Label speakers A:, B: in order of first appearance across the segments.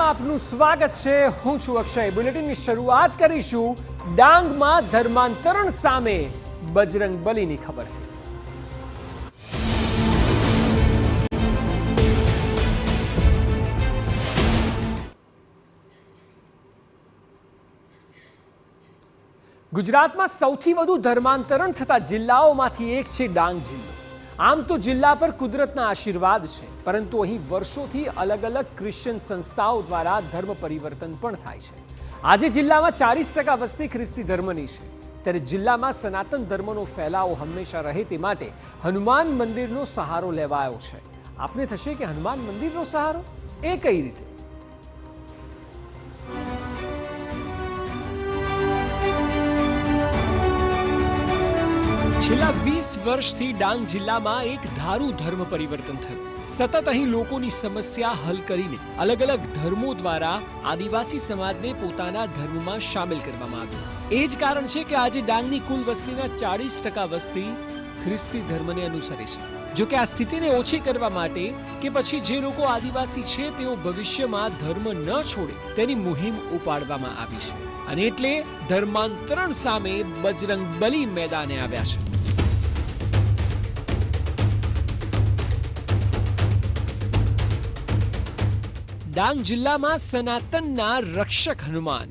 A: બુલેટિનમાં આપનું સ્વાગત છે। હું છું અક્ષય। બુલેટિનની શરૂઆત કરીશું ડાંગમાં ધર્માંતરણ સામે બજરંગબલીની ખબરથી। ગુજરાતમાં સૌથી વધુ ધર્માંતરણ થતા જિલ્લાઓમાંથી એક છે ડાંગ જિલ્લો। આમ તો જિલ્લા પર કુદરતના આશીર્વાદ છે, પરંતુ અહીં વર્ષોથી અલગ અલગ ક્રિશ્ચિયન સંસ્થાઓ દ્વારા ધર્મ પરિવર્તન પણ થાય છે। આજે જિલ્લામાં 40% વસ્તી ખ્રિસ્તી ધર્મની છે, ત્યારે જિલ્લામાં સનાતન ધર્મનો ફેલાવો હંમેશા રહે તે માટે હનુમાન મંદિરનો સહારો લેવાયો છે। આપને થશે કે હનુમાન મંદિરનો સહારો એ કઈ રીતે? છેલ્લા 20 વર્ષથી ડાંગ જિલ્લામાં એક ધારું ધર્મ પરિવર્તન થયું। સતત અહીં લોકોની સમસ્યા હલ કરીને અલગ અલગ ધર્મો દ્વારા આદિવાસી સમાજને પોતાના ધર્મમાં સામેલ કરવામાં આવ્યો। એ જ કારણ છે કે આજે ડાંગની કુલ વસ્તીના 40% વસ્તી ખ્રિસ્તી ધર્મને અનુસરે છે। જો કે આ સ્થિતિને ઓછી કરવા માટે કે પછી જે લોકો આદિવાસી છે તેઓ ભવિષ્યમાં ધર્મ ન છોડે તેની મુહિમ ઉપાડવામાં આવી છે, અને એટલે ધર્માંતરણ સામે બજરંગબલી મેદાને આવ્યા છે। ડાંગ જિલ્લામાં સનાતનના રક્ષક હનુમાન।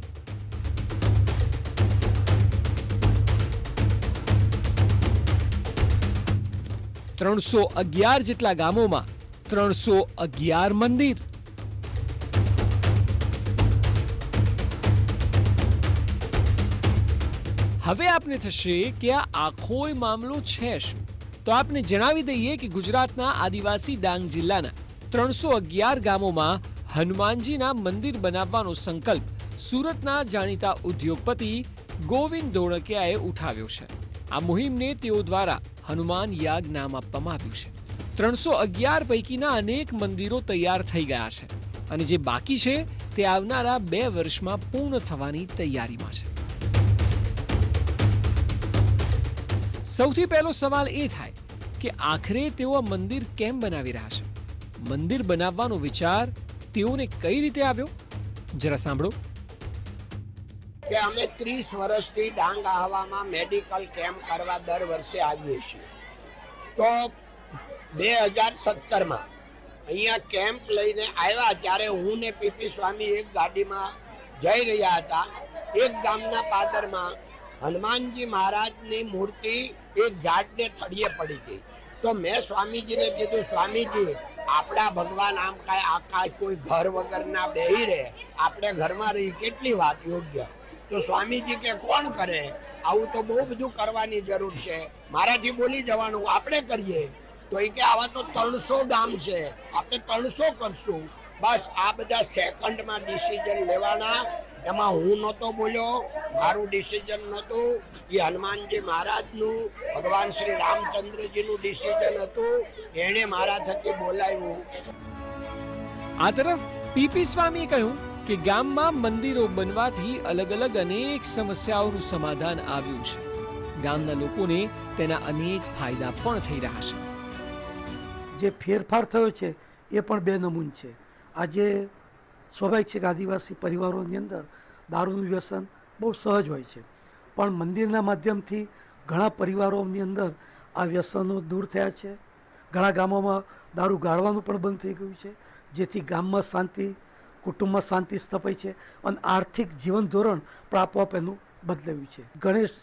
A: $311 જેટલા ગામોમાં 311 મંદિર। હવે આપને થશે કે આ આખોય મામલો છે શું? તો આપને જણાવી દઈએ કે ગુજરાતના આદિવાસી ડાંગ જિલ્લાના 311 ગામોમાં હનુમાનજીના મંદિર બનાવવાનો સંકલ્પ સુરતના જાણીતા ઉદ્યોગપતિ ગોવિંદ ધોળકિયાએ ઉઠાવ્યો છે। આ મુહિમને તેઓ દ્વારા હનુમાન યાગ નામ આપવામાં આવ્યું છે। 311 પૈકીના અનેક મંદિરો તૈયાર થઈ ગયા છે, અને જે બાકી છે તે આવનારા 2 વર્ષમાં પૂર્ણ થવાની તૈયારીમાં છે। સૌથી પહેલો સવાલ એ થાય કે આખરે તેઓ આ મંદિર કેમ બનાવી રહ્યા છે? મંદિર બનાવવાનો વિચાર તેઓને કઈ રીતે આવ્યો? જરા સાંભળો।
B: કે અમે 30 વર્ષથી ડાંગ આહવામાં મેડિકલ કેમ્પ કરવા દર વર્ષે આવીએ છીએ। તો 2017માં અહીંયા કેમ્પ લઈને આવ્યા ત્યારે હું ને પીપી સ્વામી એક ગાડીમાં જઈ રહ્યા હતા। એક ગામના પાદરમાં હનુમાનજી મહારાજની મૂર્તિ એક ઝાડને થળીએ પડી ગઈ। તો મેં સ્વામીજીને કીધું, સ્વામીજી આપણા ભગવાન આમ કાંઈ આકાશ કોઈ ઘર વગરના બેહી રહે, આપણે ઘરમાં રહી કેટલી વાત યોગ્ય? તો સ્વામીજી કે કોણ કરે આવું? તો બહુ બધું કરવાની જરૂર છે, મારાથી બોલી જવાનું, આપણે કરીએ। તો એ કે આવા તો 300 ગામ છે, આપણે 300 કરશું। બસ આ બધા સેકન્ડમાં ડિસિઝન લેવાના। એમાં હું નહોતો બોલ્યો, મારું ડિસિઝન નહોતું, એ હનુમાનજી મહારાજનું, ભગવાન શ્રી રામચંદ્રજીનું ડિસિઝન હતું, એણે મારા થકી બોલાવ્યું।
A: આ તરફ પીપી સ્વામીએ કહ્યું કે ગામમાં મંદિરો બનવાથી અલગ અલગ અનેક સમસ્યાઓનું સમાધાન આવ્યું છે। ગામના લોકોને તેના અનેક ફાયદા પણ થઈ રહ્યા છે।
C: જે ફેરફાર થયો છે એ પણ 2 નમૂન છે। આજે સ્વાભાવિક છે કે આદિવાસી પરિવારોની અંદર દારૂનું વ્યસન બહુ સહજ હોય છે, પણ મંદિરના માધ્યમથી ઘણા પરિવારોની અંદર આ વ્યસનો દૂર થયા છે। ઘણા ગામોમાં દારૂ ગાળવાનું પણ બંધ થઈ ગયું છે, જેથી ગામમાં શાંતિ, કુટુંબમાં શાંતિ સ્થપાઈ છે, અને આર્થિક જીવન ધોરણ પણ આપોઆપ એનું બદલાયું છે। ગણેશ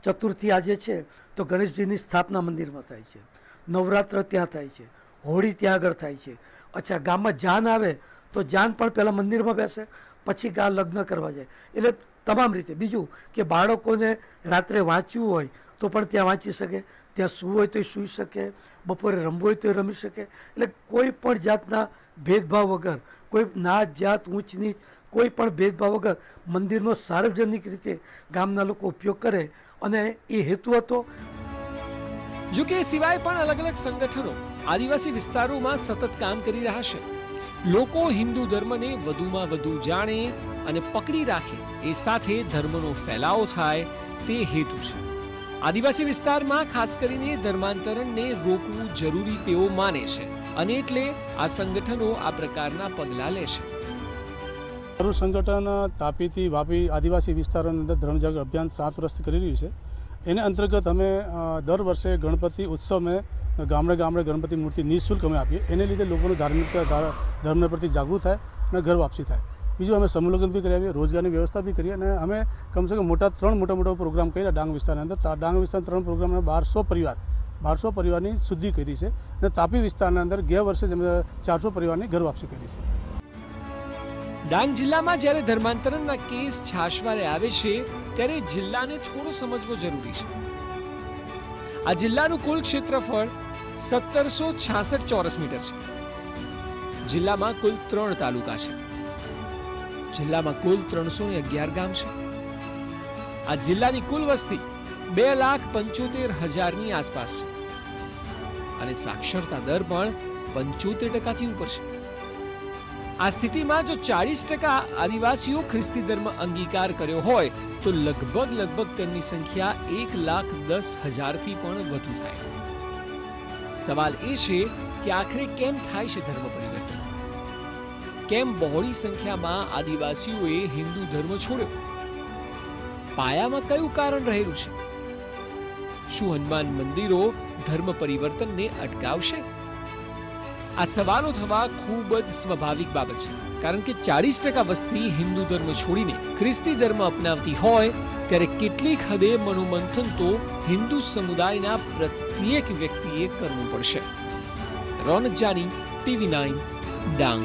C: ચતુર્થી આજે છે તો ગણેશજીની સ્થાપના મંદિરમાં થાય છે, નવરાત્ર ત્યાં થાય છે, હોળી ત્યાં આગળ થાય છે। અચ્છા, ગામમાં જાન આવે તો જાન પણ પહેલાં મંદિરમાં બેસે, પછી લગ્ન કરવા જાય, એટલે તમામ રીતે। બીજું કે બાળકોને રાત્રે વાંચવું હોય તો પણ ત્યાં વાંચી શકે, ત્યાં સૂવું હોય તો સૂઈ શકે, બપોરે રમવું હોય તો રમી શકે। એટલે કોઈ પણ જાતના ભેદભાવ વગર, કોઈ નાત જાત ઊંચ નીચ કોઈ પણ ભેદભાવ વગર મંદિરનો સાર્વજનિક રીતે ગામના લોકો ઉપયોગ કરે, અને એ હેતુ હતો।
A: જો કે એ સિવાય પણ અલગ અલગ સંગઠનો આદિવાસી વિસ્તારોમાં સતત કામ કરી રહ્યા છે। લોકો હિન્દુ ધર્મને વધુમાં વધુ જાણે અને પકડી રાખે, એ સાથે ધર્મનો ફેલાવો થાય તે હેતુ છે। આદિવાસી વિસ્તારમાં ખાસ કરીને ધર્માંતરણને રોકવું જરૂરી તેઓ માને છે, અને એટલે આ સંગઠનો આ પ્રકારના પગલાં લે છે।
D: મારું સંગઠન તાપીથી વાપી આદિવાસી વિસ્તારોની અંદર ધર્મ જાગૃતિ અભિયાન 7 વર્ષથી કરી રહ્યું છે. એને અંતર્ગત અમે દર વર્ષે ગણપતિ ઉત્સવમાં ગામડે ગામડે ગણપતિ મૂર્તિ નિઃશુલ્ક અમે આપીએ. એને લીધે લોકોનું ધર્મને પ્રતિ જાગૃત થાય અને ઘર વાપસી થાય. બીજું અમે સમૂહ લગ્ન બી કરી આવીએ, રોજગારની વ્યવસ્થા બી કરીએ અને અમે કમસે કમ ત્રણ મોટા પ્રોગ્રામ કર્યા ડાંગ વિસ્તારની અંદર. ડાંગ વિસ્તારના 3 પ્રોગ્રામમાં 1200 પરિવારની શુદ્ધિ કરી છે અને તાપી વિસ્તારના અંદર ગયા વર્ષે જ અમે 400 પરિવારની ઘર વાપસી કરી છે.
A: ડાંગ જિલ્લામાં જ્યારે ધર્માંતરણના કેસ છાશવારે આવે છે ત્યારે જિલ્લાને થોડો સમજવો જરૂરી છે. આ જિલ્લાનું કુલ ક્ષેત્રફળ 1766 ચોરસ મીટર છે. જિલ્લામાં કુલ 3 તાલુકા છે. જિલ્લામાં કુલ 311 ગામ છે. આ જિલ્લાની કુલ વસ્તી 2,75,000ની આસપાસ છે અને સાક્ષરતા દર પણ 75% ઉપર છે. આ સ્થિતિમાં જો 40% આદિવાસીઓ ખ્રિસ્તી ધર્મ અંગીકાર કર્યો હોય તો લગભગ તેમની સંખ્યા 1,10,000થી પણ વધુ થાય. સવાલ એ છે કે આખરે કેમ થાય છે ધર્મ પરિવર્તન? કેમ બહોળી સંખ્યામાં આદિવાસીઓએ હિન્દુ ધર્મ છોડ્યો? પાયામાં કયું કારણ રહેલું છે? શું હનુમાન મંદિરો ધર્મ પરિવર્તનને અટકાવશે? આ સવાલો થવા ખૂબ જ સ્વાભાવિક બાબત છે, કારણ કે 40% વસ્તી હિન્દુ ધર્મ છોડીને ખ્રિસ્તી ધર્મ અપનાવતી હોય ત્યારે કેટલીક હદે મનોમંથન તો હિન્દુ સમુદાયના પ્રત્યેક વ્યક્તિએ કરવું પડશે. રોનક જાની, TV9, ડાંગ.